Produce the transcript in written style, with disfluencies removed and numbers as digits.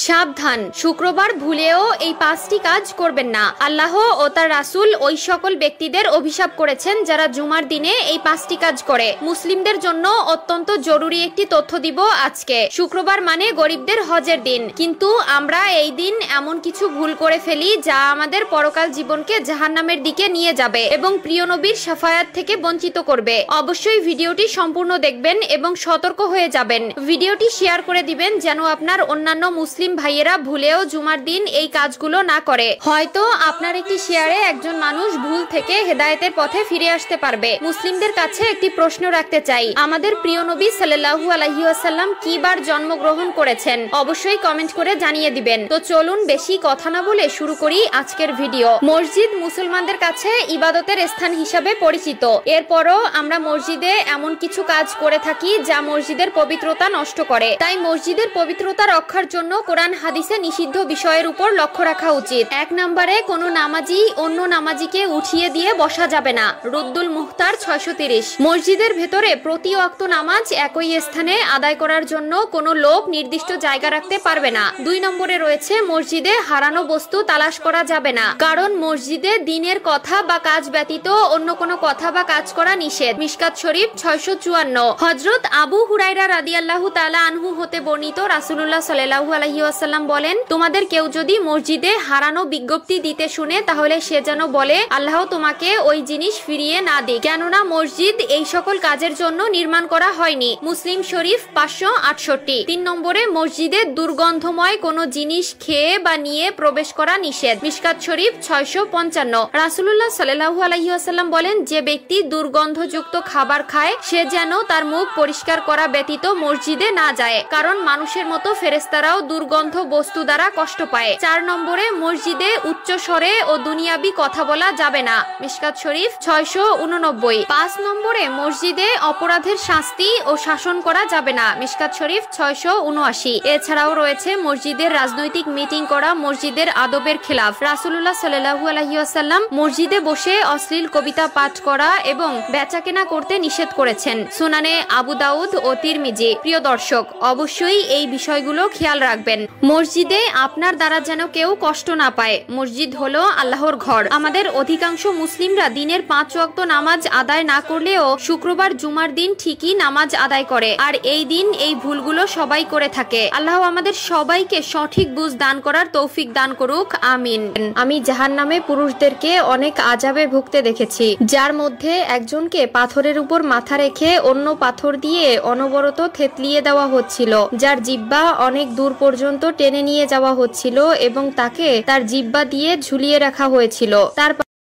সাবধান, শুক্রবার ভুলেও এই 5টি কাজ করবেন না। আল্লাহ ও তার রাসূল ওই সকল ব্যক্তিদের অভিশাপ করেছেন যারা জুমার দিনে এই 5টি কাজ করে। মুসলিমদের জন্য অত্যন্ত জরুরি একটি তথ্য দিব আজকে। শুক্রবার মানে গরিবদের হজের দিন, কিন্তু আমরা এই দিন এমন কিছু ভুল করে ফেলি যা আমাদের পরকাল জীবনকে জাহান্নামের দিকে নিয়ে যাবে এবং প্রিয় নবীর শাফায়াত থেকে বঞ্চিত করবে। অবশ্যই ভিডিওটি সম্পূর্ণ দেখবেন এবং সতর্ক হয়ে যাবেন। ভিডিওটি শেয়ার করে দিবেন যেন আপনার অন্যান্য মুসলিম ভাইয়েরা ভুলেও জুমার দিন এই কাজগুলো না করে। হয়তো আপনার একটি শেয়ারে একজন মানুষ ভুল থেকে হেদায়েতের পথে ফিরে আসতে পারবে। মুসলিমদের কাছে একটি প্রশ্ন রাখতে চাই, আমাদের প্রিয় নবী সাল্লাল্লাহু আলাইহি ওয়াসাল্লাম কি বার জন্মগ্রহণ করেছেন? অবশ্যই কমেন্ট করে জানিয়ে দিবেন। তো চলুন বেশি কথা না বলে শুরু করি আজকের ভিডিও। মসজিদ মুসলমানদের কাছে ইবাদতের স্থান হিসাবে পরিচিত। এরপরও আমরা মসজিদে এমন কিছু কাজ করে থাকি যা মসজিদের পবিত্রতা নষ্ট করে। তাই মসজিদের পবিত্রতা রক্ষার জন্য কোরআন হাদিসে নিষিদ্ধ বিষয়ের উপর লক্ষ্য রাখা উচিত। 1 নম্বরে কোনো নামাজি অন্য নামাজিকে উঠিয়ে দিয়ে বসা যাবে না। রুদ্দুল মুখতার 630। মসজিদের ভেতরে প্রতি ওয়াক্ত নামাজ একই স্থানে আদায় করার জন্য কোনো লোক নির্দিষ্ট জায়গা রাখতে পারবে না। 2 নম্বরে রয়েছে মসজিদে হারানো বস্তু তালাশ করা যাবে না, কারণ মসজিদে দ্বীনের কথা বা কাজ ব্যতীত অন্য কোনো কথা বা কাজ করা নিষেধ। মিশকাত শরীফ 654। হযরত আবু হুরায়রা রাদিয়াল্লাহু তাআলা আনহু হতে বর্ণিত, রাসূলুল্লাহ সাল্লাল্লাহু আলাইহি ওয়াসাল্লাম বলেন, তোমাদের কেউ যদি মসজিদে হারানো বিজ্ঞপ্তি দিতে শুনে তাহলে সে যেন বলে, আল্লাহ তোমাকে ওই জিনিস ফিরিয়ে না দিক, কেননা মসজিদ এই সকল কাজের জন্য নির্মাণ করা হয়নি। মুসলিম শরীফ 568। 3 নম্বরে মসজিদে দুর্গন্ধময় কোনো জিনিস খেয়ে বা নিয়ে প্রবেশ করা নিষেধ। মিশকাত শরীফ 655। রাসূলুল্লাহ সাল্লাল্লাহু আলাইহি ওয়াসাল্লাম বলেন, যে ব্যক্তি দুর্গন্ধযুক্ত খাবার খায় সে যেন তার মুখ পরিষ্কার করা ব্যতীত মসজিদে না যায়, কারণ মানুষের মতো ফেরেশতারাও দুর্গন্ধ বস্তু দ্বারা কষ্ট পায়। 4 নম্বরে মসজিদে উচ্চ স্বরে ও দুনিয়াবি কথা বলা যাবে না। মিশকাত শরীফ 689। 5 নম্বরে মসজিদে অপরাধের শাস্তি ও শাসন করা যাবে না। মিশকাত শরীফ 679। এছাড়াও রয়েছে মসজিদের রাজনৈতিক মিটিং করা মসজিদের আদবের খেলাফ। রাসূলুল্লাহ সাল্লাল্লাহু আলাইহি ওয়াসাল্লাম মসজিদে বসে অশ্লীল কবিতা পাঠ করা এবং বেচাকেনা করতে নিষেধ করেছেন। সুনানে আবু দাউদ ও তিরমিজি। প্রিয় দর্শক, অবশ্যই এই বিষয়গুলো খেয়াল রাখবেন। মসজিদে আপনার দ্বারা যেন কেউ কষ্ট না পায়। মসজিদ হলো আল্লাহর ঘর। আমাদের অধিকাংশ মুসলিমরা দিনের 5 ওয়াক্ত নামাজ আদায় না করলেও শুক্রবার জুমার দিন ঠিকই নামাজ আদায় করে, আর এই দিন এই ভুলগুলো সবাই করে থাকে। আল্লাহ আমাদের সবাইকে সঠিক বুঝ দান করার তৌফিক দান করুক, আমিন। আমি জাহান্নামে পুরুষদেরকে অনেক আযাবে ভুগতে দেখেছি, যার মধ্যে একজনকে পাথরের উপর মাথা রেখে অন্য পাথর দিয়ে অনবরত থেতলিয়ে দেওয়া হচ্ছিল, যার জিহ্বা অনেক দূর পর্যন্ত টেনে নিয়ে যাওয়া হচ্ছিল এবং তাকে তার জিহ্বা দিয়ে ঝুলিয়ে রাখা হয়েছিল। তার